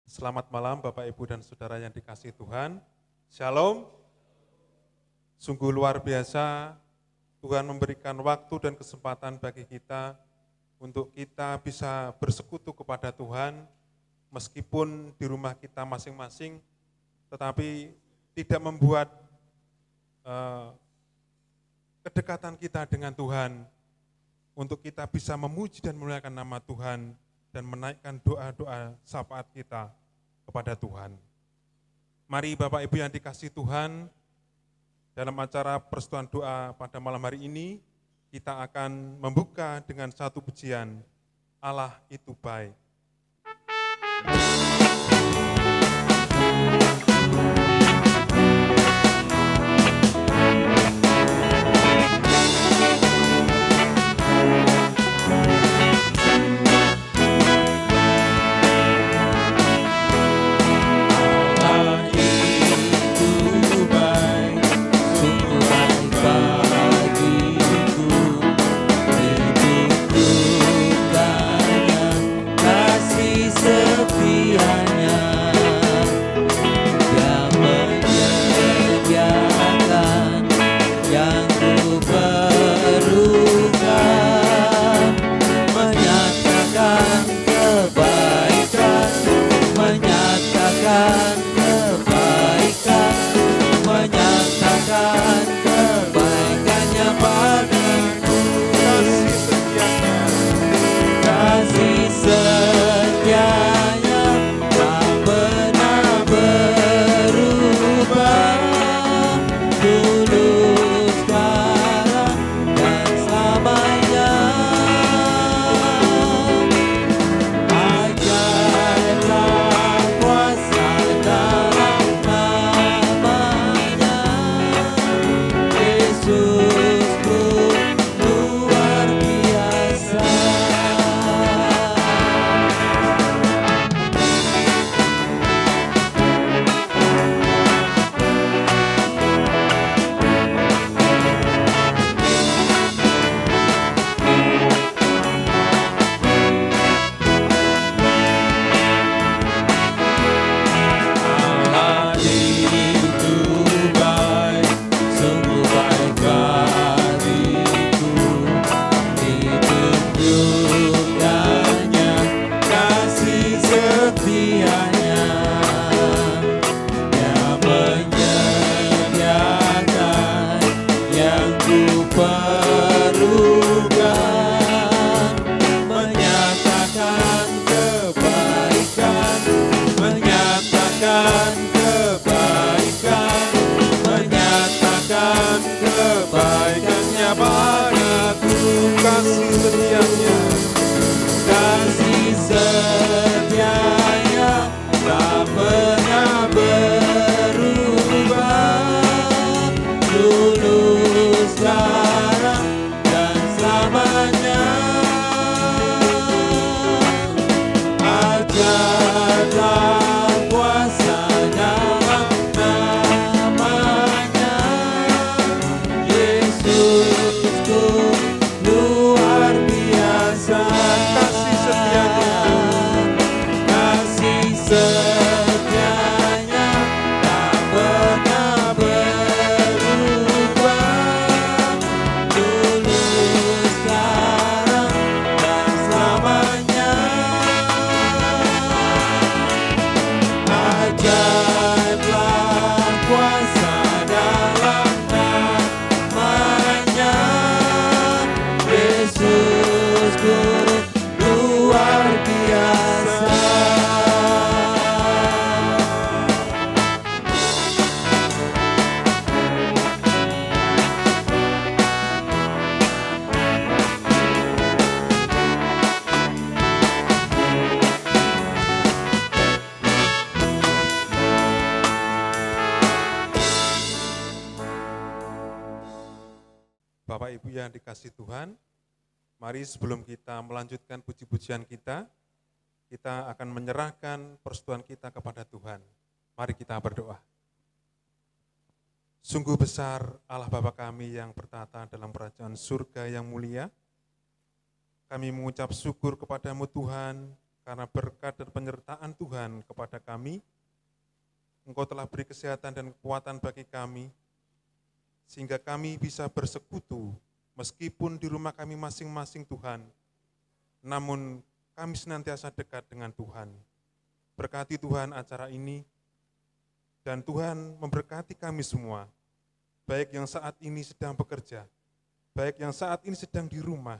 Selamat malam Bapak, Ibu, dan Saudara yang dikasihi Tuhan. Shalom. Sungguh luar biasa Tuhan memberikan waktu dan kesempatan bagi kita untuk kita bisa bersekutu kepada Tuhan meskipun di rumah kita masing-masing, tetapi tidak membuat kedekatan kita dengan Tuhan untuk kita bisa memuji dan memuliakan nama Tuhan dan menaikkan doa-doa syafaat kita kepada Tuhan. Mari Bapak Ibu yang dikasihi Tuhan, dalam acara persekutuan doa pada malam hari ini, kita akan membuka dengan satu pujian, Allah itu baik. Bapak Ibu yang dikasihi Tuhan, mari sebelum kita melanjutkan puji-pujian kita akan menyerahkan persekutuan kita kepada Tuhan. Mari kita berdoa. Sungguh besar Allah Bapa kami yang bertata dalam kerajaan surga yang mulia. Kami mengucap syukur kepadamu Tuhan, karena berkat dan penyertaan Tuhan kepada kami, Engkau telah beri kesehatan dan kekuatan bagi kami, sehingga kami bisa bersekutu meskipun di rumah kami masing-masing Tuhan, namun kami senantiasa dekat dengan Tuhan. Berkati Tuhan acara ini, dan Tuhan memberkati kami semua, baik yang saat ini sedang bekerja, baik yang saat ini sedang di rumah,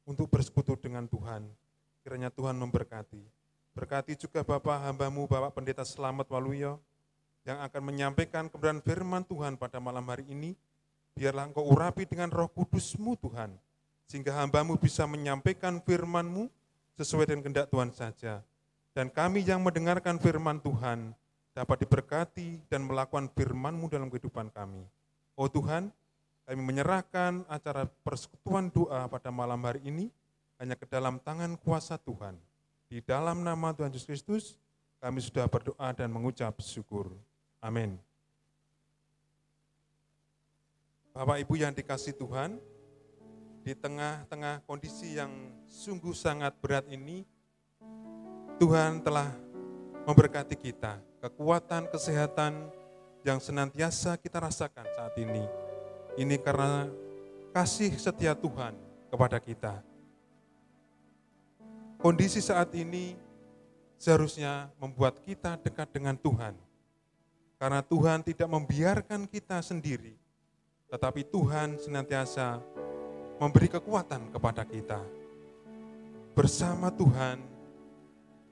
untuk bersekutu dengan Tuhan. Kiranya Tuhan memberkati. Berkati juga Bapak hamba-Mu, Bapak Pendeta Slamet Waluyo, yang akan menyampaikan kebenaran firman Tuhan pada malam hari ini. Biarlah Engkau urapi dengan Roh Kudus-Mu Tuhan, sehingga hamba-Mu bisa menyampaikan firman-Mu sesuai dengan kehendak Tuhan saja. Dan kami yang mendengarkan firman Tuhan dapat diberkati dan melakukan firman-Mu dalam kehidupan kami. Oh Tuhan, kami menyerahkan acara persekutuan doa pada malam hari ini hanya ke dalam tangan kuasa Tuhan. Di dalam nama Tuhan Yesus Kristus, kami sudah berdoa dan mengucap syukur. Amin. Bapak Ibu yang dikasihi Tuhan, di tengah-tengah kondisi yang sungguh sangat berat ini, Tuhan telah memberkati kita, kekuatan, kesehatan yang senantiasa kita rasakan saat ini. Ini karena kasih setia Tuhan kepada kita. Kondisi saat ini seharusnya membuat kita dekat dengan Tuhan. Karena Tuhan tidak membiarkan kita sendiri, tetapi Tuhan senantiasa memberi kekuatan kepada kita. Bersama Tuhan,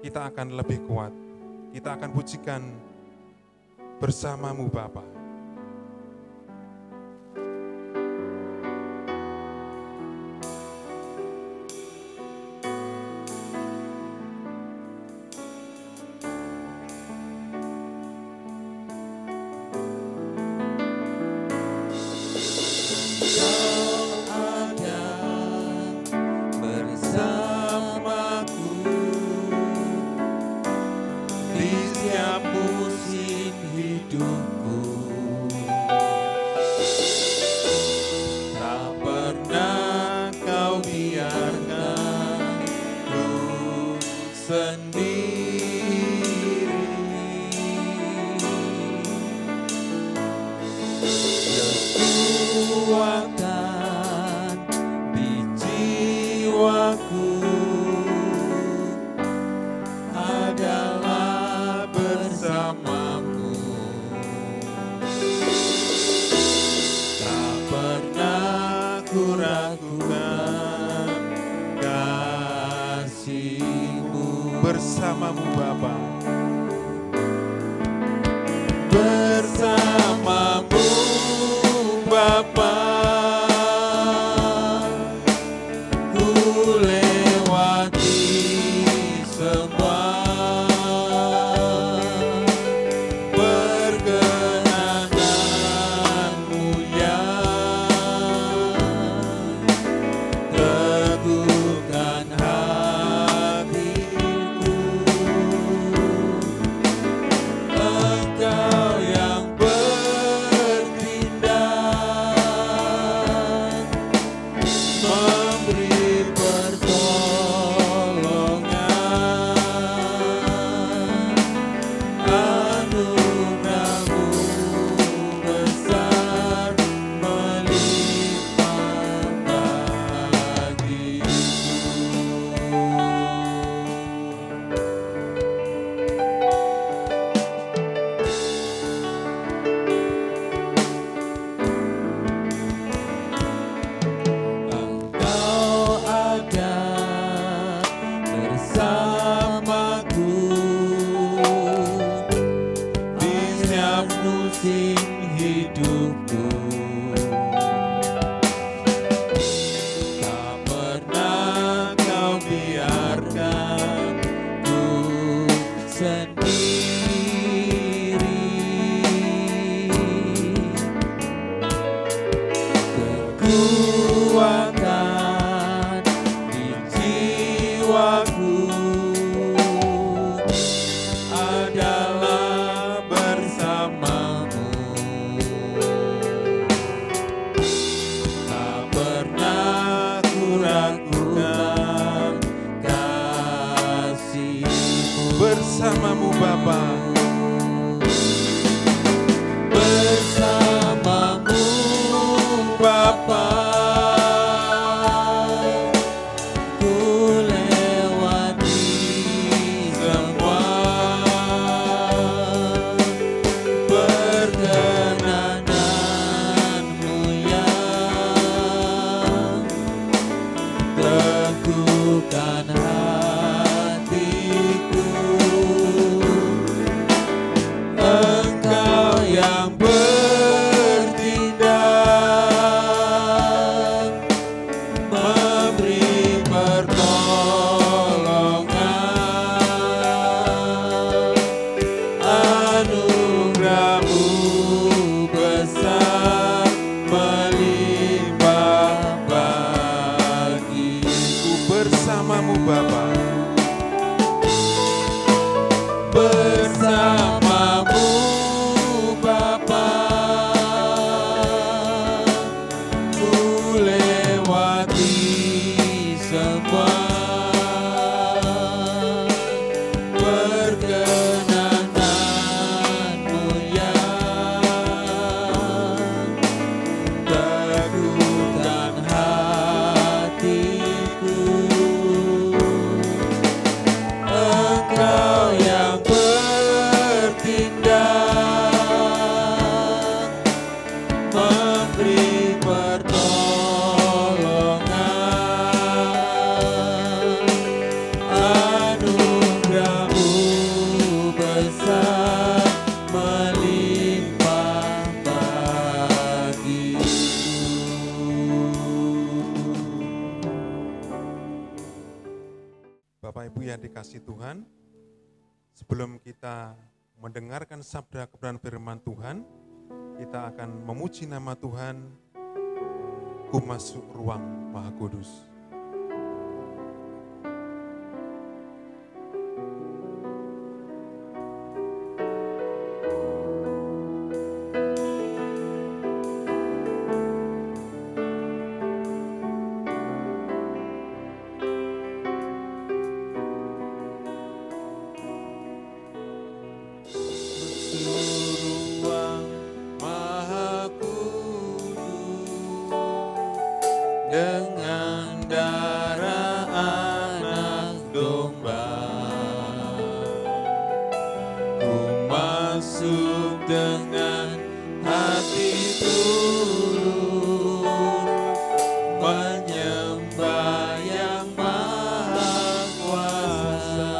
kita akan lebih kuat. Kita akan pujikan bersama-Mu Bapa. Bersama-Mu Bapa, bersama-Mu Bapa, ku lewati semua perkenanan-Mu yang teguhkan Engkau yang bertindak, memberi pertolongan, anugerah-Mu besar melimpah bagiku. Bersamaku di setiap musim hidupku, tak pernah Kau biarkan ku sendiri. Kekuatan di jiwaku adalah bersama-Mu. Tak pernah ku ragukan kasih. bersamamu Bapa. Bersamamu Bapa, ku lewati semua perkenananmu yang teguhkan hatiku. Engkau yang bertindak, memberi pertolongan, anugerah-Mu besar melimpah bagiku. Bersamamu Bapa. Bersamamu Bapa, ku lewati semua perkenananmu yang teguhkan hatiku. Engkau yang bertindak, memberi pertolongan, anugerah-Mu besar melimpah bagiku. Bapak Ibu yang dikasihi Tuhan, sebelum kita mendengarkan sabda kebenaran firman Tuhan, kita akan memuji nama Tuhan. Ku masuk ruang Maha Kudus. Ruang Maha Kudus, dengan darah anak domba, ku masuk dengan hati tulus, menyembah Yang Maha Kuasa.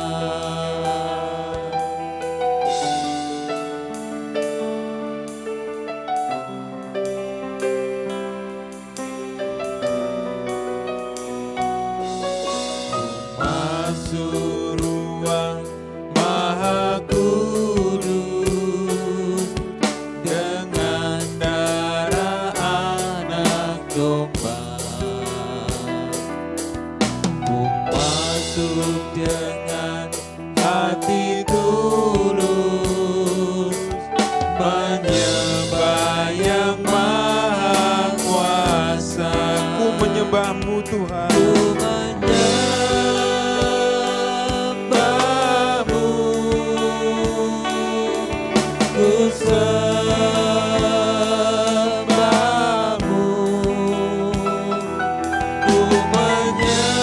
Masuk ruang Maha Kudus, dengan darah anak domba, ku masuk dengan hati tulus, menyembah Yang Maha Kuasa. Ku menyembah-Mu Tuhan. Ku menyembah-Mu, ku sembah-Mu, ku menyembah-Mu,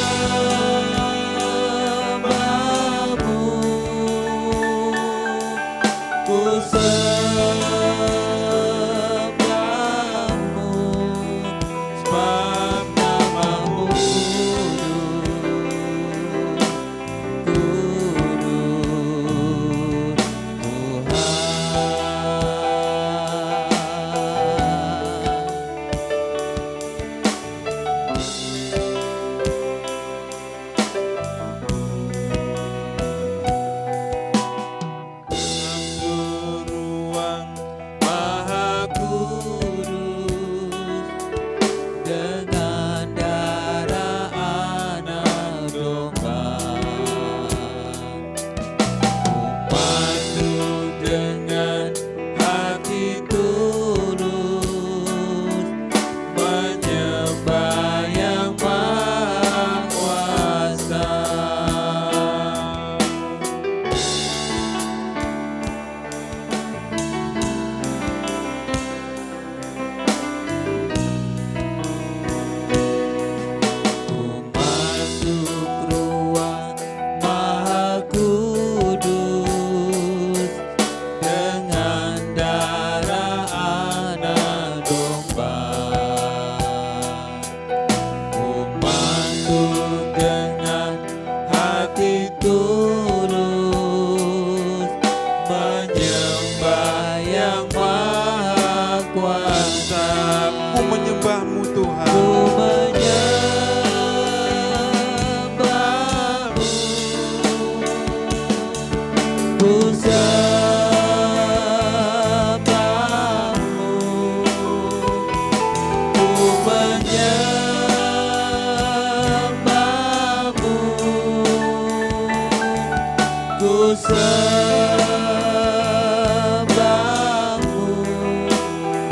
sembahmu,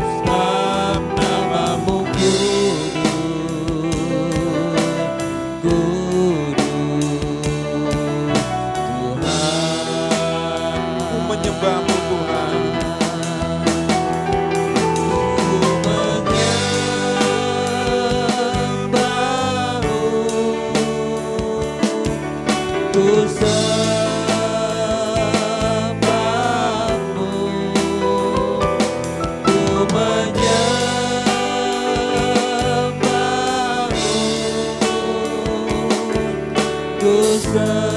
sebab namamu kudus, Tuhan. Ku menyembahmu Tuhan. Ku sembahmu, ku menyembahmu, ku sembahmu,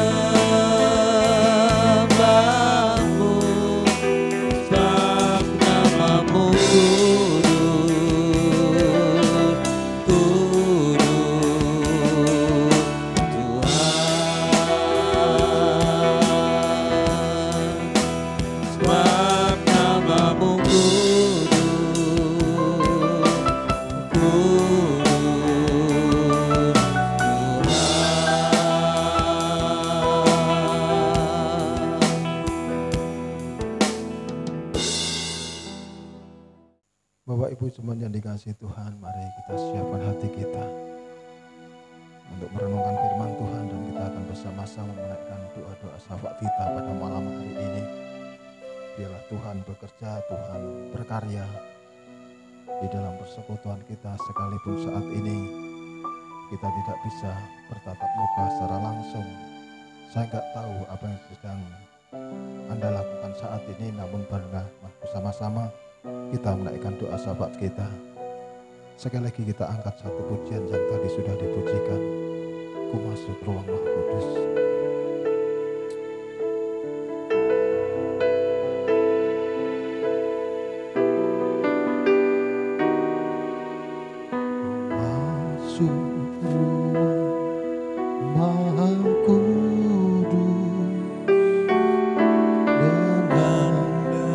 sebab namamu kudus, sebab namamu Bapak Ibu jemaat yang dikasihi Tuhan, mari kita siapkan hati kita untuk merenungkan firman Tuhan, dan kita akan bersama-sama menaikkan doa-doa syafaat kita pada malam hari ini. Biarlah Tuhan bekerja, Tuhan berkarya di dalam persekutuan kita, sekalipun saat ini kita tidak bisa bertatap muka secara langsung. Saya nggak tahu apa yang sedang Anda lakukan saat ini, namun bersama-sama kita menaikkan doa syafaat kita. Sekali lagi kita angkat satu pujian yang tadi sudah dipujikan. Ku masuk ruang Maha Kudus. Masuk ruang Maha Kudus dengan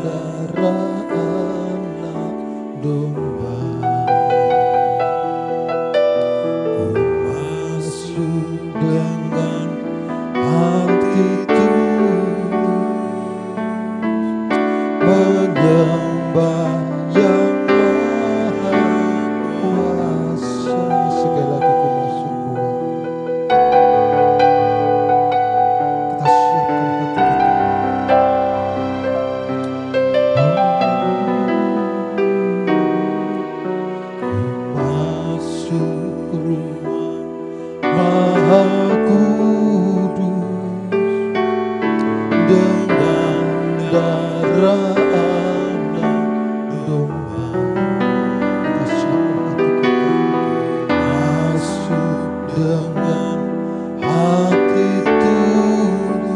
darah anak domba. Ku masuk dengan hati tulus menyembah yang Maha Kuasa. Sekali lagi ku masuk ruang. Kita siapkan hati kita. Masuk ruang Maha Kudus dengan darah anak domba. Kita siapkan hati kita. Masuk dengan hati tulus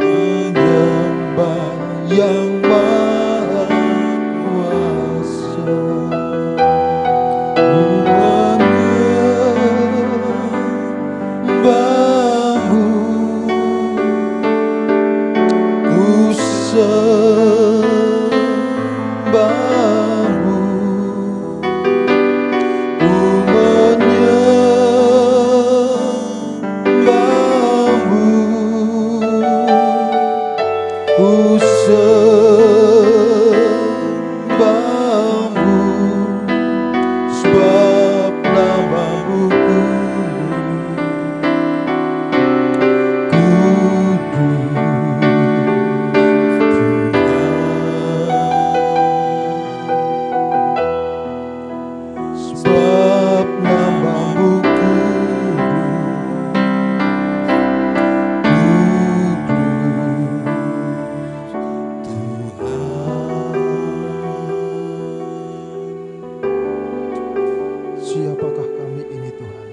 menyembah yang Maha Kuasa. Ku menyembahmu, ku sembahmu, ku menyembahmu, ku sembahmu, sebab namamu kudus, sebab namamu Siapakah kami ini Tuhan?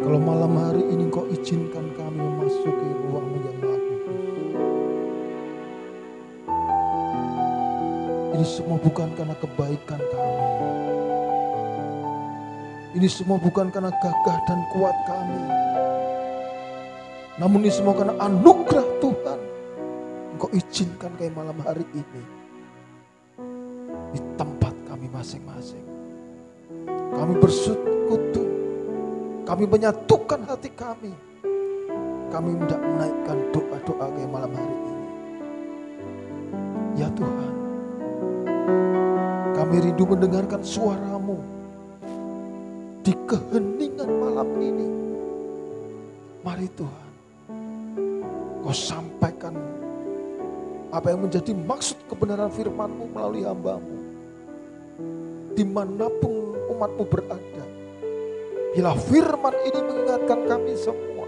Kalau malam hari ini Engkau izinkan kami memasuki ruang-Mu yang Maha Kudus. Ini semua bukan karena kebaikan kami. Ini semua bukan karena gagah dan kuat kami. Namun ini semua karena anugerah Tuhan. Engkau izinkan kami malam hari ini di tempat kami masing-masing. Kami bersekutu, kami menyatukan hati kami kami hendak menaikkan doa-doa ke malam hari ini. Ya Tuhan, kami rindu mendengarkan suara-Mu di keheningan malam ini. Mari Tuhan, Kau sampaikan apa yang menjadi maksud kebenaran firman-Mu melalui hamba-Mu. Dimanapun umat-Mu berada, bila firman ini mengingatkan kami semua,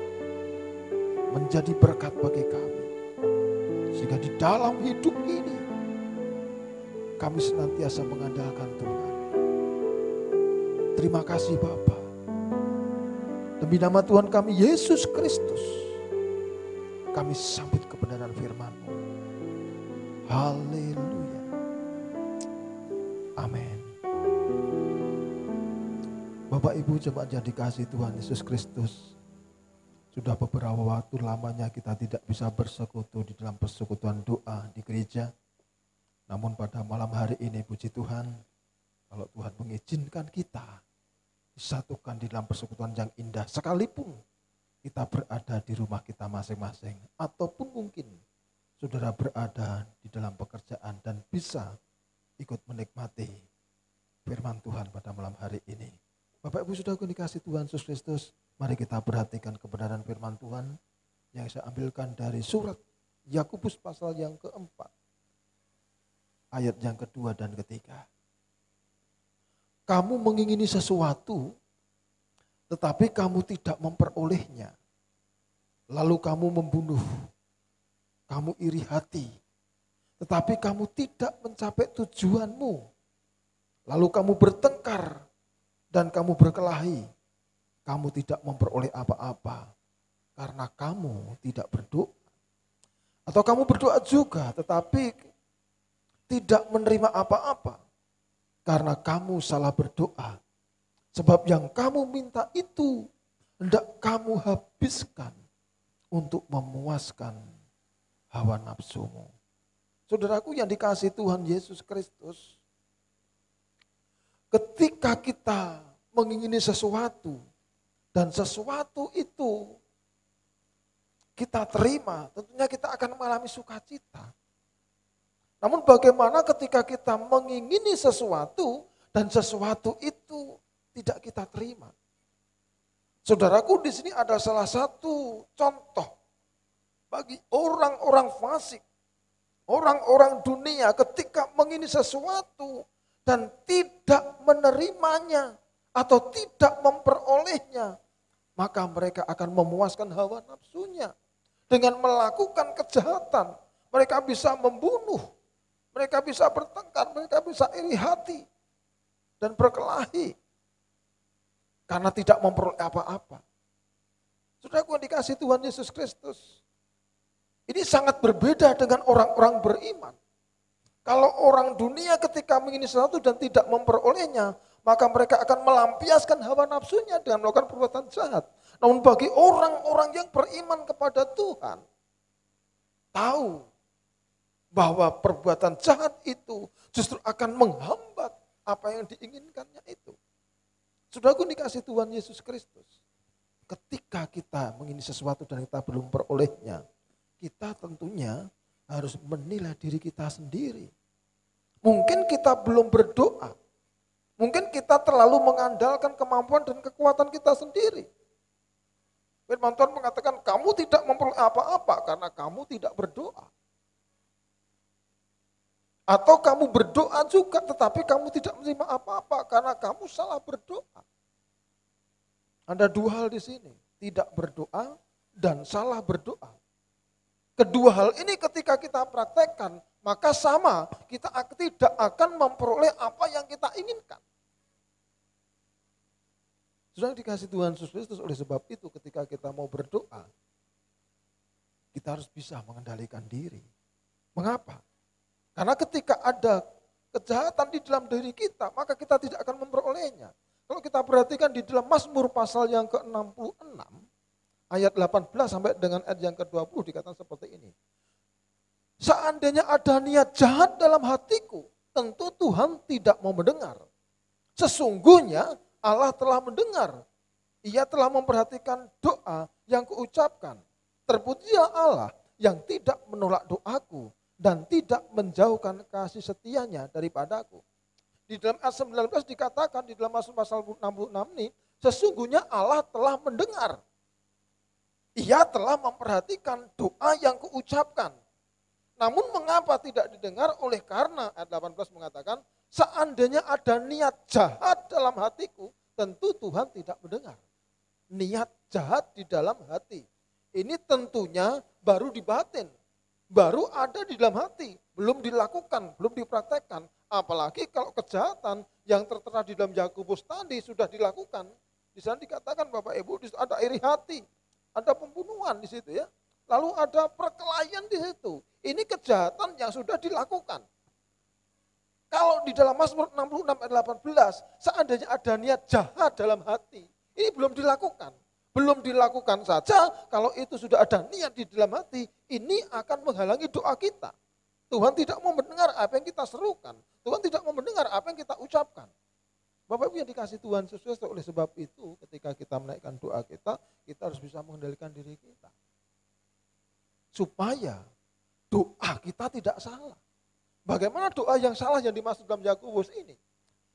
menjadi berkat bagi kami. Sehingga di dalam hidup ini, kami senantiasa mengandalkan Tuhan. Terima kasih Bapa. Demi nama Tuhan kami Yesus Kristus, kami sambut kebenaran firman-Mu. Haleluya. Amin. Bapak Ibu jemaat yang dikasihi Tuhan Yesus Kristus, sudah beberapa waktu lamanya kita tidak bisa bersekutu di dalam persekutuan doa di gereja. Namun pada malam hari ini puji Tuhan, kalau Tuhan mengizinkan kita disatukan di dalam persekutuan yang indah, sekalipun kita berada di rumah kita masing-masing, ataupun mungkin saudara berada di dalam pekerjaan dan bisa ikut menikmati firman Tuhan pada malam hari ini. Bapak Ibu sudah dikasih Tuhan Yesus Kristus, mari kita perhatikan kebenaran firman Tuhan yang saya ambilkan dari surat Yakobus pasal yang keempat, ayat yang kedua dan ketiga. Kamu mengingini sesuatu, tetapi kamu tidak memperolehnya. Lalu kamu membunuh, kamu iri hati, tetapi kamu tidak mencapai tujuanmu. Lalu kamu bertengkar dan kamu berkelahi, kamu tidak memperoleh apa-apa karena kamu tidak berdoa. Atau kamu berdoa juga tetapi tidak menerima apa-apa karena kamu salah berdoa. Sebab yang kamu minta itu hendak kamu habiskan untuk memuaskan hawa nafsumu. Saudaraku yang dikasihi Tuhan Yesus Kristus, ketika kita mengingini sesuatu dan sesuatu itu kita terima, tentunya kita akan mengalami sukacita. Namun bagaimana ketika kita mengingini sesuatu dan sesuatu itu tidak kita terima? Saudaraku, di sini ada salah satu contoh bagi orang-orang fasik, orang-orang dunia ketika mengingini sesuatu dan tidak menerimanya atau tidak memperolehnya, maka mereka akan memuaskan hawa nafsunya dengan melakukan kejahatan. Mereka bisa membunuh, mereka bisa bertengkar, mereka bisa iri hati dan berkelahi karena tidak memperoleh apa-apa. Saudaraku yang dikasihi Tuhan Yesus Kristus, ini sangat berbeda dengan orang-orang beriman. Kalau orang dunia ketika mengingini sesuatu dan tidak memperolehnya, maka mereka akan melampiaskan hawa nafsunya dengan melakukan perbuatan jahat. Namun bagi orang-orang yang beriman kepada Tuhan, tahu bahwa perbuatan jahat itu justru akan menghambat apa yang diinginkannya itu. Saudaraku dikasihi Tuhan Yesus Kristus, ketika kita mengingini sesuatu dan kita belum memperolehnya, kita tentunya harus menilai diri kita sendiri. Mungkin kita belum berdoa, mungkin kita terlalu mengandalkan kemampuan dan kekuatan kita sendiri. Firman Tuhan mengatakan kamu tidak memperoleh apa-apa karena kamu tidak berdoa. Atau kamu berdoa juga tetapi kamu tidak menerima apa-apa karena kamu salah berdoa. Ada dua hal di sini, tidak berdoa dan salah berdoa. Kedua hal ini ketika kita praktekkan, maka sama, kita tidak akan memperoleh apa yang kita inginkan. Sudah dikasih Tuhan Yesus Kristus, oleh sebab itu ketika kita mau berdoa, kita harus bisa mengendalikan diri. Mengapa? Karena ketika ada kejahatan di dalam diri kita, maka kita tidak akan memperolehnya. Kalau kita perhatikan di dalam Mazmur pasal yang ke-66, ayat 18 sampai dengan ayat yang ke-20 dikatakan seperti ini. Seandainya ada niat jahat dalam hatiku, tentu Tuhan tidak mau mendengar. Sesungguhnya Allah telah mendengar. Ia telah memperhatikan doa yang kuucapkan. Terpujilah Allah yang tidak menolak doaku dan tidak menjauhkan kasih setianya daripadaku. Di dalam ayat 19 dikatakan di dalam pasal 66 ini, sesungguhnya Allah telah mendengar. Ia telah memperhatikan doa yang kuucapkan. Namun mengapa tidak didengar? Oleh karena ayat 18 mengatakan, seandainya ada niat jahat dalam hatiku, tentu Tuhan tidak mendengar. Niat jahat di dalam hati. Ini tentunya baru di batin, baru ada di dalam hati, belum dilakukan, belum dipraktekkan. Apalagi kalau kejahatan yang tertera di dalam Yakobus tadi sudah dilakukan. Di sana dikatakan Bapak Ibu, di situ ada iri hati, ada pembunuhan di situ ya. Lalu ada perkelahian di situ. Ini kejahatan yang sudah dilakukan. Kalau di dalam Mazmur 66 ayat 18, seandainya ada niat jahat dalam hati, ini belum dilakukan. Belum dilakukan saja, kalau itu sudah ada niat di dalam hati, ini akan menghalangi doa kita. Tuhan tidak mau mendengar apa yang kita serukan. Tuhan tidak mau mendengar apa yang kita ucapkan. Bapak Ibu yang dikasih Tuhan Yesus, oleh sebab itu ketika kita menaikkan doa kita harus bisa mengendalikan diri kita. Supaya doa kita tidak salah. Bagaimana doa yang salah yang dimaksud dalam Yakobus ini?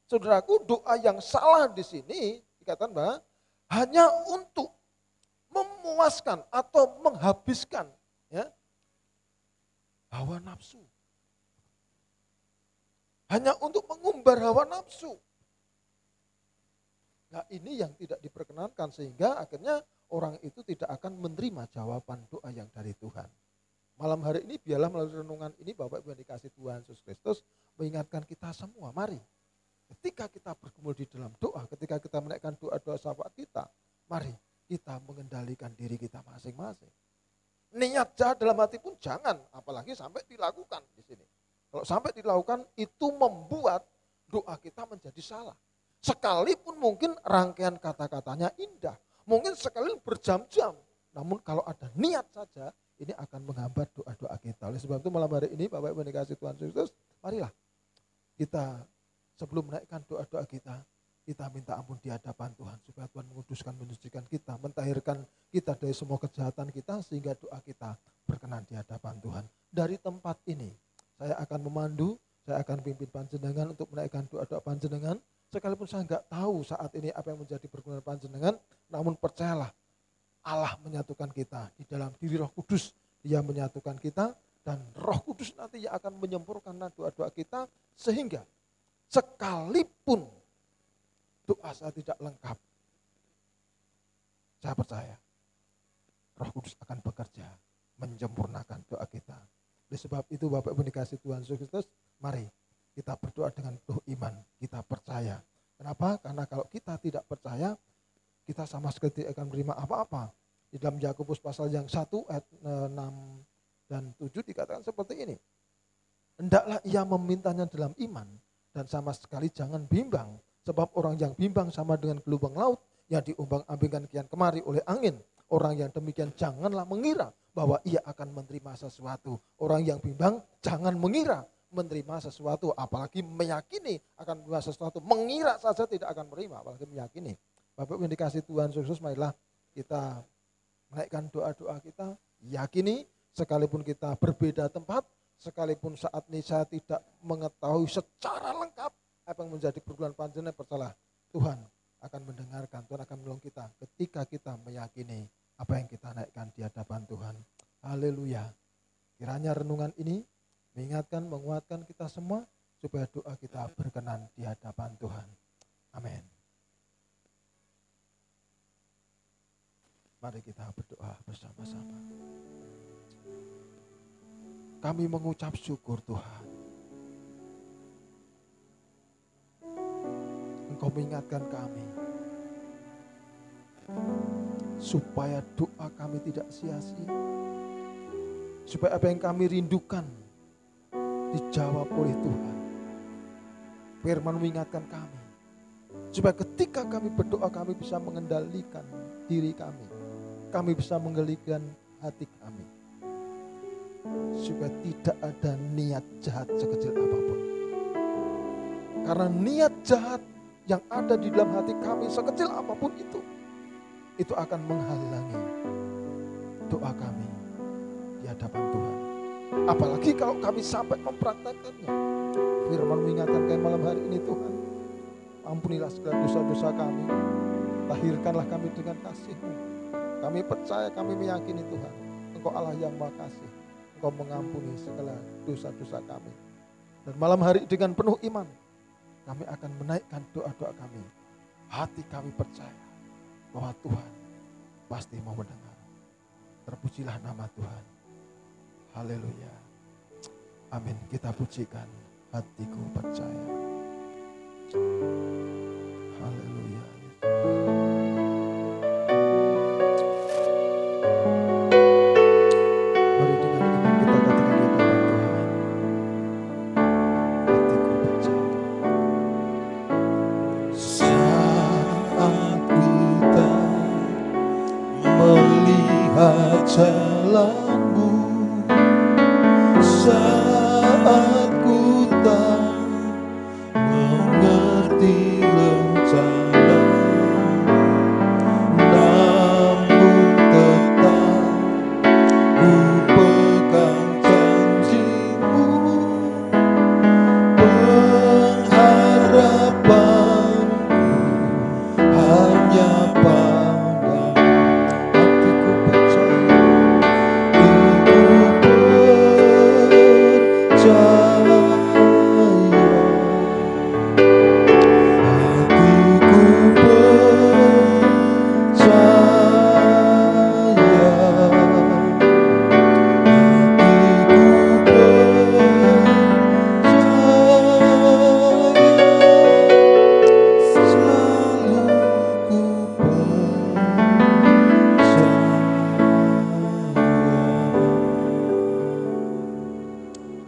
Saudaraku, doa yang salah di sini dikatakan bahwa hanya untuk memuaskan atau menghabiskan ya, hawa nafsu. Hanya untuk mengumbar hawa nafsu. Nah ini yang tidak diperkenankan sehingga akhirnya orang itu tidak akan menerima jawaban doa yang dari Tuhan. Malam hari ini biarlah melalui renungan ini Bapak Ibu yang dikasih Tuhan Yesus Kristus mengingatkan kita semua, mari. Ketika kita bergumul di dalam doa, ketika kita menaikkan doa-doa syafaat kita, mari kita mengendalikan diri kita masing-masing. Niat jahat dalam hati pun jangan, apalagi sampai dilakukan di sini. Kalau sampai dilakukan itu membuat doa kita menjadi salah. Sekalipun mungkin rangkaian kata-katanya indah, mungkin sekali berjam-jam, namun kalau ada niat saja, ini akan menghambat doa-doa kita. Oleh sebab itu malam hari ini Bapak Ibu yang dikasih Tuhan Yesus, marilah kita sebelum menaikkan doa-doa kita minta ampun di hadapan Tuhan. Supaya Tuhan menguduskan, menyucikan kita, mentahirkan kita dari semua kejahatan kita. Sehingga doa kita berkenan di hadapan Tuhan. Dari tempat ini, saya akan memandu, saya akan pimpin panjenengan untuk menaikkan doa-doa panjenengan. Sekalipun saya enggak tahu saat ini apa yang menjadi pergumulan panjenengan. Namun percayalah, Allah menyatukan kita di dalam diri Roh Kudus. Dia menyatukan kita dan Roh Kudus nanti yang akan menyempurnakan doa-doa kita. Sehingga sekalipun doa saya tidak lengkap, saya percaya Roh Kudus akan bekerja menyempurnakan doa kita. Oleh sebab itu Bapak Ibu dikasih Tuhan Yesus Kristus, mari kita berdoa dengan penuh iman, kita percaya. Kenapa? Karena kalau kita tidak percaya, kita sama sekali tidak akan menerima apa-apa. Di dalam Yakobus pasal yang 1 ayat 6 dan 7 dikatakan seperti ini. Hendaklah ia memintanya dalam iman, dan sama sekali jangan bimbang, sebab orang yang bimbang sama dengan gelombang laut yang diumbang-ambingkan kian kemari oleh angin. Orang yang demikian janganlah mengira bahwa ia akan menerima sesuatu. Orang yang bimbang jangan mengira menerima sesuatu, apalagi meyakini akan menerima sesuatu. Mengira saja tidak akan menerima, apalagi meyakini. Bapak yang dikasih Tuhan Yesus, marilah kita menaikkan doa-doa kita, yakini sekalipun kita berbeda tempat, sekalipun saat ini saya tidak mengetahui secara lengkap apa yang menjadi pergumulan panjenengan, percayalah Tuhan akan mendengarkan, Tuhan akan menolong kita ketika kita meyakini apa yang kita naikkan di hadapan Tuhan. Haleluya. Kiranya renungan ini mengingatkan, menguatkan kita semua supaya doa kita berkenan di hadapan Tuhan. Amin. Mari kita berdoa bersama-sama. Kami mengucap syukur Tuhan. Engkau mengingatkan kami supaya doa kami tidak sia-sia. Supaya apa yang kami rindukan dijawab oleh Tuhan. Firman mengingatkan kami supaya ketika kami berdoa kami bisa mengendalikan diri kami. Kami bisa mengendalikan hati kami. Supaya tidak ada niat jahat sekecil apapun. Karena niat jahat yang ada di dalam hati kami sekecil apapun itu akan menghalangi doa kami di hadapan Tuhan. Apalagi kalau kami sampai mempraktekkannya. Firman mengingatkan kami malam hari ini, Tuhan, ampunilah segala dosa-dosa kami, lahirkanlah kami dengan kasih-Mu. Kami percaya, kami meyakini Tuhan, Engkau Allah yang Maha Kasih, Engkau mengampuni segala dosa-dosa kami. Dan malam hari dengan penuh iman, kami akan menaikkan doa-doa kami. Hati kami percaya bahwa Tuhan pasti mau mendengar. Terpujilah nama Tuhan. Haleluya. Amin. Kita pujikan, hatiku percaya. Haleluya. Mari dengan iman kita katakan di hadapan Tuhan. Hatiku percaya. Saat kita melihat jalanmu, saat ku tak mengerti rencana, namun tetap ku pegang janjimu. Pengharapanku hanya padamu. Hatiku percaya.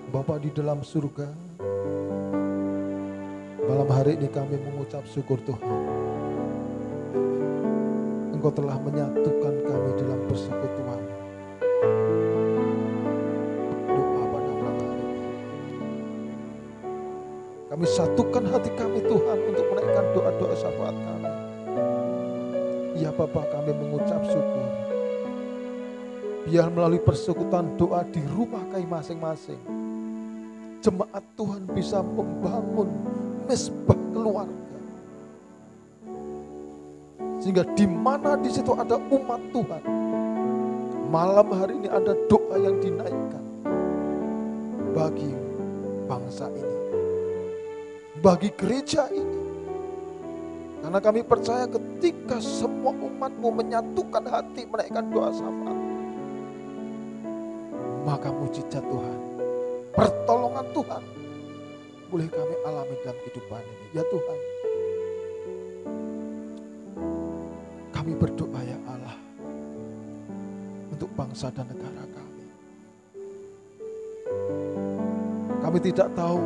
Bapa di dalam surga, malam hari ini kami mengucap syukur Tuhan. Engkau telah menyatukan kami dalam persekutuan. Doa pada malam hari ini. Kami satukan hati kami Tuhan untuk menaikkan doa-doa syafaat kami. Ya Bapa, kami mengucap syukur. Biar melalui persekutuan doa di rumah kami masing-masing, jemaat Tuhan bisa membangun mesbah keluarga. Sehingga di mana di situ ada umat Tuhan, malam hari ini ada doa yang dinaikkan bagi bangsa ini, bagi gereja ini. Karena kami percaya ketika semua umat-Mu menyatukan hati menaikkan doa syafaat, maka mujizat Tuhan, pertolongan Tuhan boleh kami alami dalam kehidupan ini. Ya Tuhan, kami berdoa ya Allah untuk bangsa dan negara kami. Kami tidak tahu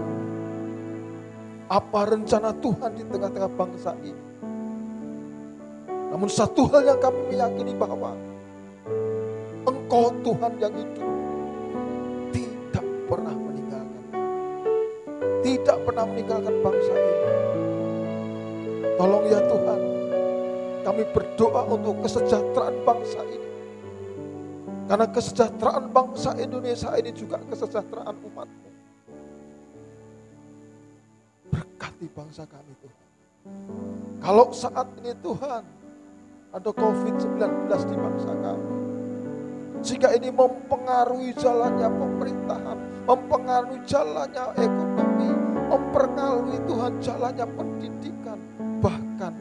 apa rencana Tuhan di tengah-tengah bangsa ini. Namun satu hal yang kami meyakini bahwa Engkau Tuhan yang hidup, tidak pernah meninggalkan kami, tidak pernah meninggalkan bangsa ini. Tolong ya Tuhan, kami berdoa untuk kesejahteraan bangsa ini. Karena kesejahteraan bangsa Indonesia ini juga kesejahteraan umat-Mu. Berkati bangsa kami Tuhan. Kalau saat ini Tuhan ada COVID-19 di bangsa kami, jika ini mempengaruhi jalannya pemerintahan, mempengaruhi jalannya ekonomi, mempengaruhi Tuhan jalannya pendidikan, bahkan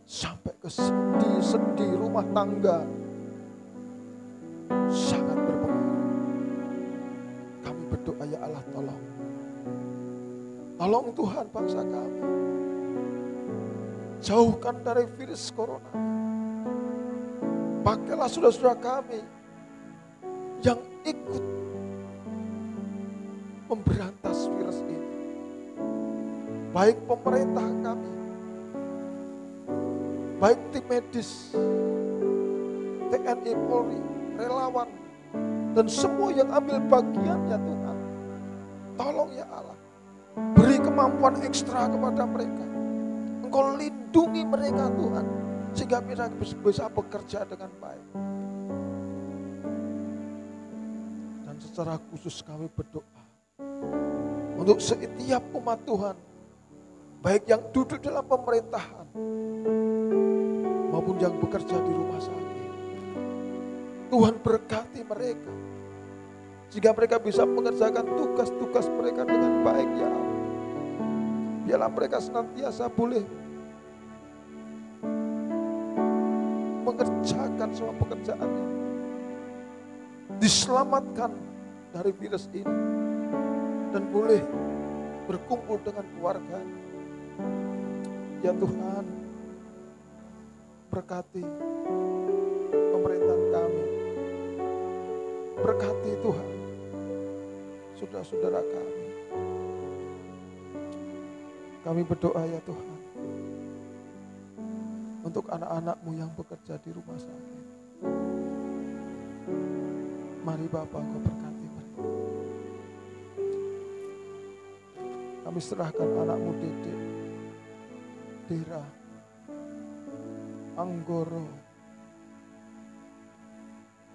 sampai ke sendi-sendi rumah tangga, sangat berpengaruh. Kami berdoa ya Allah, tolong. Tolong Tuhan bangsa kami. Jauhkan dari virus corona. Pakailah saudara-saudara kami yang ikut memberantas virus ini. Baik pemerintah kami, baik tim medis, TNI, Polri, relawan, dan semua yang ambil bagiannya Tuhan. Tolong ya Allah, beri kemampuan ekstra kepada mereka. Engkau lindungi mereka Tuhan. sehingga mereka bisa bekerja dengan baik. Dan secara khusus kami berdoa untuk setiap umat Tuhan, baik yang duduk dalam pemerintahan maupun yang bekerja di rumah sakit. Tuhan berkati mereka sehingga mereka bisa mengerjakan tugas-tugas mereka dengan baik, ya Allah. Biarlah mereka senantiasa boleh mengerjakan semua pekerjaannya, diselamatkan dari virus ini, dan boleh berkumpul dengan keluarga. Ya Tuhan, berkati pemerintahan kami, berkati Tuhan saudara-saudara kami. Kami berdoa ya Tuhan, untuk anak-anak-Mu yang bekerja di rumah sakit. Mari Bapa, Engkau berkati mereka. Kami serahkan anak-Mu Dede, Dera, Anggoro,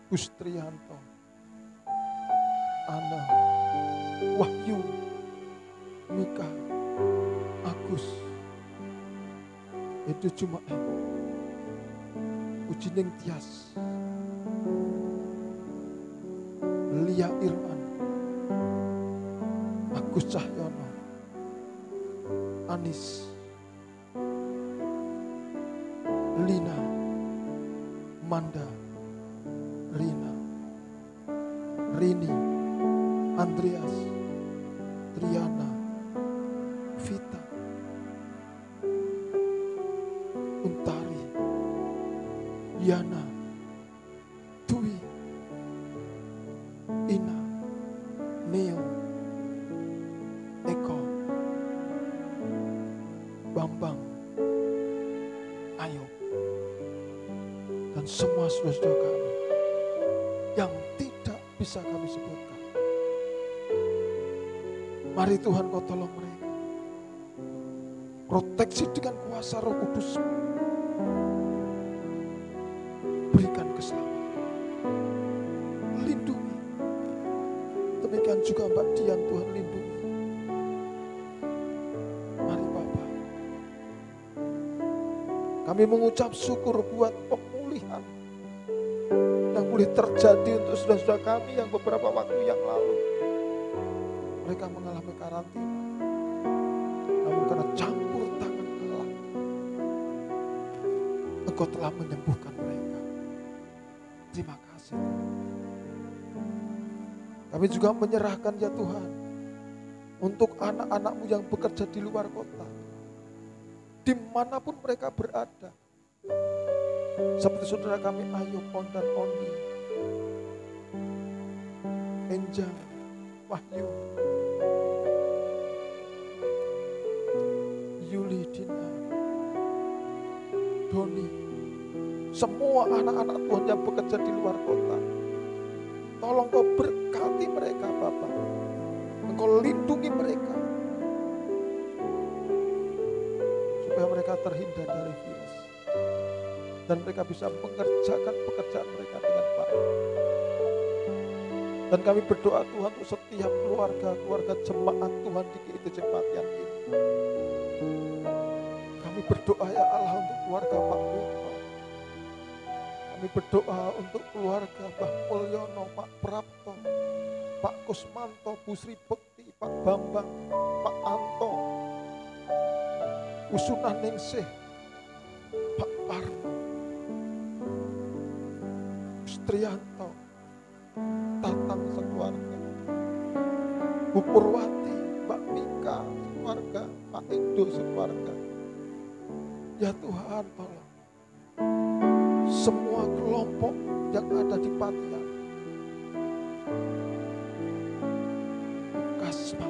Gustrianto, Ana, Wahyu, Mika, Agus, Edo Jumae, Ujining Tias, Lia Irman, Agus Cahyono, Anis, Lina, Manda, Rina, Rini, Andreas, Triana, Vita, Untari, Yana, Dwi, Ina, Neo, Eko, Bambang, Ayub, dan semua saudara-saudara kami yang tidak bisa kami sebutkan. Mari Tuhan, Kau tolong mereka. Proteksi dengan kuasa Roh Kudus. Berikan keselamatan. Lindungi. Demikian juga Mbak Dian, Tuhan lindungi. Mari Bapak. Kami mengucap syukur buat pemulihan yang boleh terjadi untuk saudara-saudara kami yang beberapa waktu yang lalu mereka mengalami karantina. Namun karena campur tangan Allah, Engkau telah menyembuhkan mereka. Terima kasih. Kami juga menyerahkan ya Tuhan, untuk anak-anak-Mu yang bekerja di luar kota, dimanapun mereka berada. Seperti saudara kami Ayu, On dan Ondi, Enja, Wahyu, Yuli, Dina, Doni, semua anak-anak Tuhan yang bekerja di luar kota. Tolong Kau berkati mereka Bapak. Engkau lindungi mereka. Supaya mereka terhindar dari virus. Dan mereka bisa mengerjakan pekerjaan mereka dengan baik. Dan kami berdoa Tuhan untuk setiap keluarga jemaat Tuhan di GITC Patian ini. Kami berdoa ya Allah untuk keluarga Pak Puto. Kami berdoa untuk keluarga Pak Mulyono, Pak Prapto, Pak Kusmanto, Bu Sri Bekti, Pak Bambang, Pak Anto, Usuna Ningsih, Pak Parno, Trianto, Tatang sekeluarga, Bu Purwati, Mbak Mika sekeluarga, Pak Edo sekeluarga. Ya Tuhan, tolong semua kelompok yang ada di Patian, Kasma,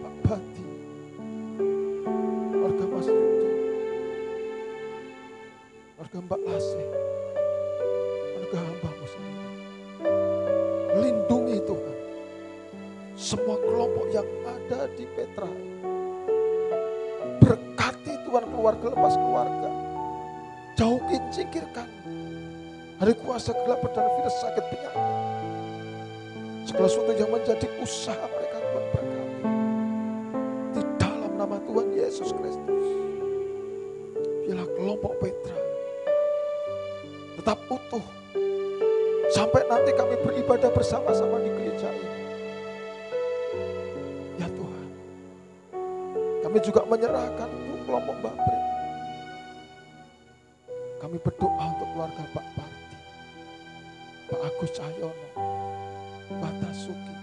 Pak Bati, keluarga Mas Yudi, keluarga Mbak Lasih, hamba-Mu sendiri. Lindungi Tuhan semua kelompok yang ada di Petra. Berkati Tuhan keluarga lepas keluarga. jauhin, singkirkan dari kuasa gelap dan virus sakit penyakit. Segala sesuatu yang menjadi usaha mereka Tuhan berkati. Di dalam nama Tuhan Yesus Kristus. Biarlah kelompok Petra tetap utuh sampai nanti kami beribadah bersama-sama di gereja ini. Ya Tuhan, kami juga menyerahkan kelompok Babrik. Kami berdoa untuk keluarga Pak Parti, Pak Agus Cahyono, Pak Tasuki,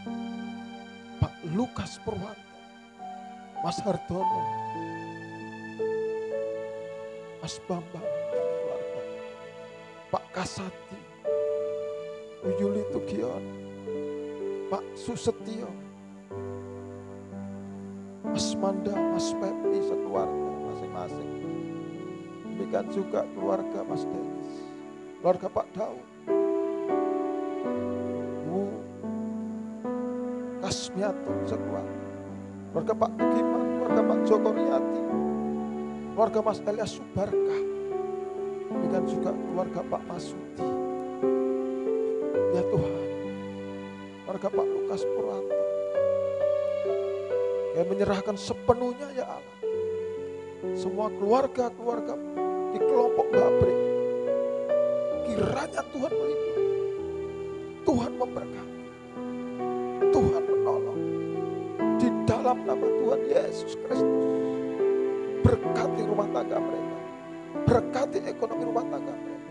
Pak Lukas Purwanto, Mas Hardono, Mas Bambang, keluarga, Pak Kasati, Bu Yuli Tugion, Pak Susetio, Mas Manda, Mas Pepi, sekeluarga masing-masing. Demikian juga keluarga Mas Denis, keluarga Pak Daud, Bu Kasmiato, sekeluarga, keluarga Pak Bukiman, keluarga Pak Joko Riyati, keluarga Mas Elias Subarka, demikian juga keluarga Pak Masudi. Ya Tuhan, keluarga Pak Lukas Purwanto, yang menyerahkan sepenuhnya ya Allah. Semua keluarga-keluarga di kelompok Babrik, kiranya Tuhan melindungi, Tuhan memberkati, Tuhan menolong. Di dalam nama Tuhan Yesus Kristus, berkati rumah tangga mereka, berkati ekonomi rumah tangga mereka,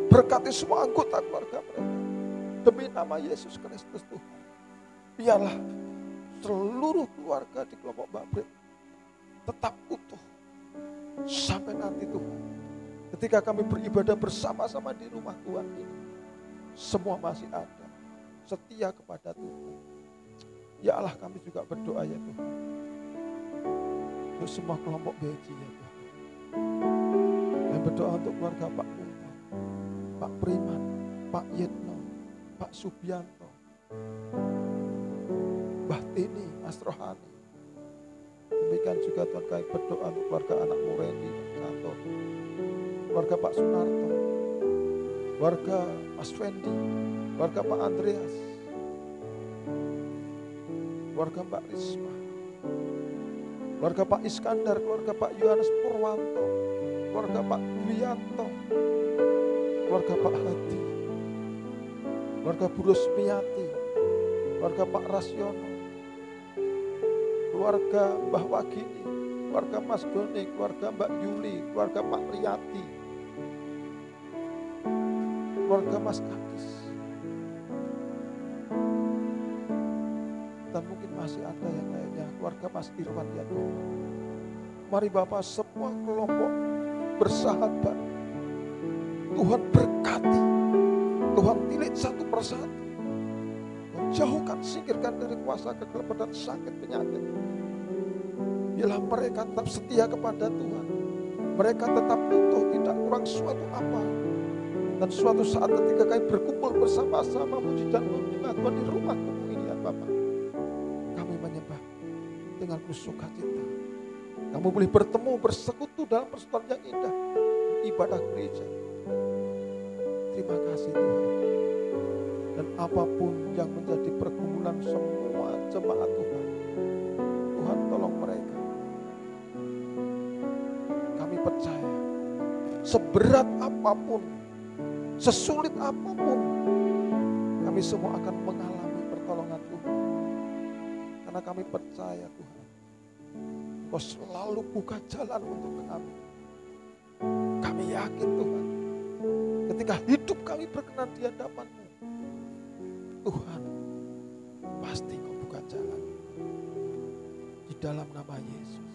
berkati semua anggota keluarga mereka. Demi nama Yesus Kristus Tuhan, biarlah seluruh keluarga di kelompok Babrik tetap utuh sampai nanti Tuhan. Ketika kami beribadah bersama-sama di rumah Tuhan ini, semua masih ada, setia kepada Tuhan. Ya Allah, kami juga berdoa ya Tuhan, untuk semua kelompok BJ ya Tuhan. Kami berdoa untuk keluarga Pak Uno, Pak Priman, Pak Yetno, Pak Subianto, Mbah Tini, Mas Rohani. Demikian juga Tuhan, kami berdoa untuk keluarga anak Mureni, Santo, keluarga Pak Sunarto, keluarga Mas Fendi, keluarga Pak Andreas, keluarga Mbak Risma, keluarga Pak Iskandar, keluarga Pak Yohanes Purwanto, keluarga Pak Wiyanto, keluarga Pak Hadi, keluarga Bu Rusmiyati, keluarga Pak Rasyono, keluarga Mbah Wagini, keluarga Mas Doni, keluarga Mbak Yuli, keluarga Pak Riyati, keluarga Mas Kadis. Dan mungkin masih ada yang lainnya, keluarga Mas Irwan ya Tuhan. Mari Bapak, semua kelompok bersahabat, Tuhan berkati, Tuhan tilik satu persatu, menjauhkan, singkirkan dari kuasa kegelapan dan sakit penyakit. Biarlah mereka tetap setia kepada Tuhan, mereka tetap utuh, tidak kurang suatu apa. Dan suatu saat ketika kami berkumpul bersama-sama muji dan menyembah Tuhan di rumah-Mu ini ya Bapak, kami menyembah dengan sukacita. Kamu boleh bertemu, bersekutu dalam persekutuan yang indah, ibadah gereja. Terima kasih Tuhan. Dan apapun yang menjadi pergumulan semua jemaat Tuhan, Tuhan tolong mereka. Kami percaya, seberat apapun, sesulit apapun, kami semua akan mengalami pertolongan Tuhan. Karena kami percaya Tuhan, Engkau selalu buka jalan untuk kami. Kami yakin Tuhan, ketika hidup kami berkenan di hadapan-Mu, Tuhan pasti Engkau buka jalan. Di dalam nama Yesus.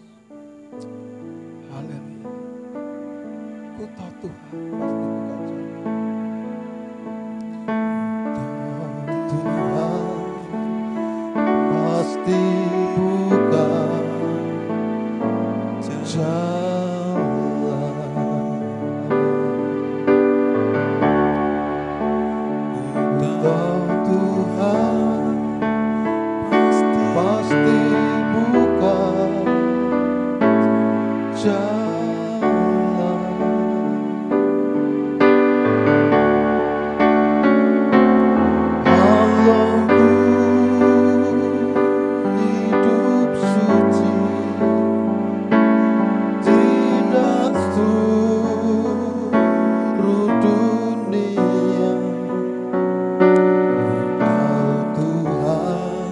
Haleluya. Ku tahu Tuhan pasti buka jalan. Tuhan pasti buka jalan. Tahu Tuhan pasti buka jalan. seluruh dunia, Engkau Tuhan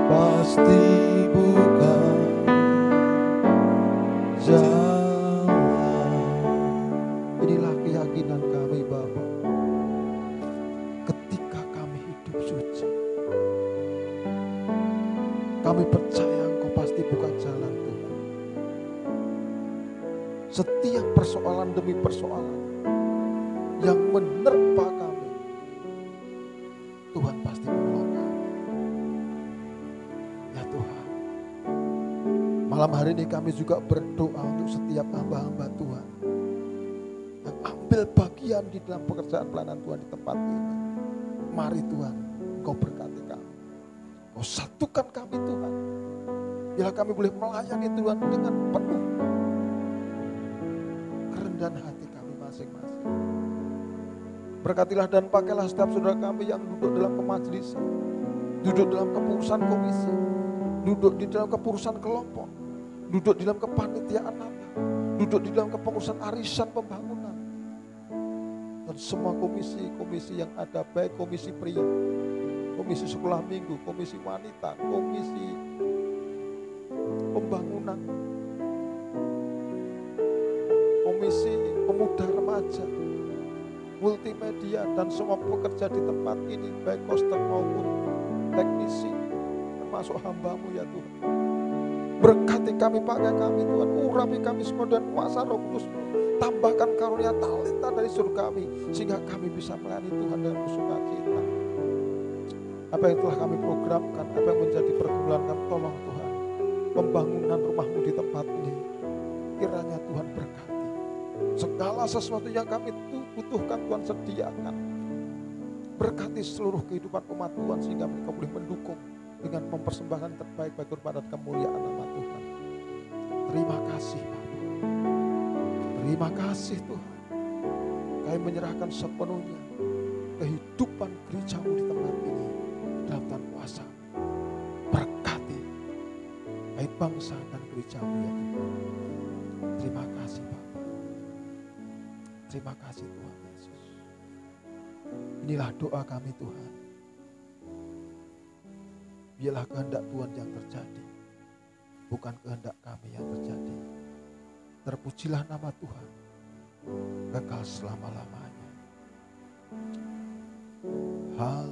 pasti bukan jalan. Inilah keyakinan kami Bapa. Ketika kami hidup suci, kami percaya Engkau pasti buka jalan Tuhan. Setiap persoalan demi persoalan yang menerpa kami, Tuhan pasti menolong kami. Ya Tuhan, malam hari ini kami juga berdoa untuk setiap hamba-hamba Tuhan yang ambil bagian di dalam pekerjaan pelayanan Tuhan di tempat ini. Mari Tuhan, Engkau berkati kami. Engkau satukan kami Tuhan. Bila kami boleh melayani Tuhan dengan penuh kerendahan hati kami masing-masing. Berkatilah dan pakailah setiap saudara kami yang duduk dalam kemajelisan, duduk dalam kepengurusan komisi, duduk di dalam kepengurusan kelompok, duduk di dalam kepanitiaan Natal, duduk di dalam kepengurusan arisan pembangunan, dan semua komisi-komisi yang ada, baik komisi pria, komisi sekolah minggu, komisi wanita, komisi pembangunan, komisi pemuda remaja, multimedia, dan semua pekerja di tempat ini, baik koster maupun teknisi, termasuk hamba-Mu ya Tuhan. Berkati kami, pakai kami Tuhan, urapi kami semua dan kuasa Roh Kudus, tambahkan karunia talenta dari surga kami, sehingga kami bisa melayani Tuhan dengan sukacita. Apa yang telah kami programkan, apa yang menjadi pergumulan kami, tolong Tuhan, pembangunan rumah-Mu di tempat ini, kiranya Tuhan berkati. Segala sesuatu yang kami butuhkan Tuhan sediakan. Berkati seluruh kehidupan umat Tuhan sehingga mereka boleh mendukung dengan mempersembahkan terbaik bagi kepada kemuliaan nama Tuhan. Terima kasih Bapa. Terima kasih Tuhan. Kami menyerahkan sepenuhnya kehidupan gereja-Mu di tempat ini dalam Tuhan kuasa. Berkati baik bangsa dan gereja-Mu ya Tuhan. Terima kasih Bapa. Terima kasih Tuhan Yesus. Inilah doa kami Tuhan. Biarlah kehendak Tuhan yang terjadi, bukan kehendak kami yang terjadi. Terpujilah nama Tuhan, kekal selama-lamanya. Haleluya.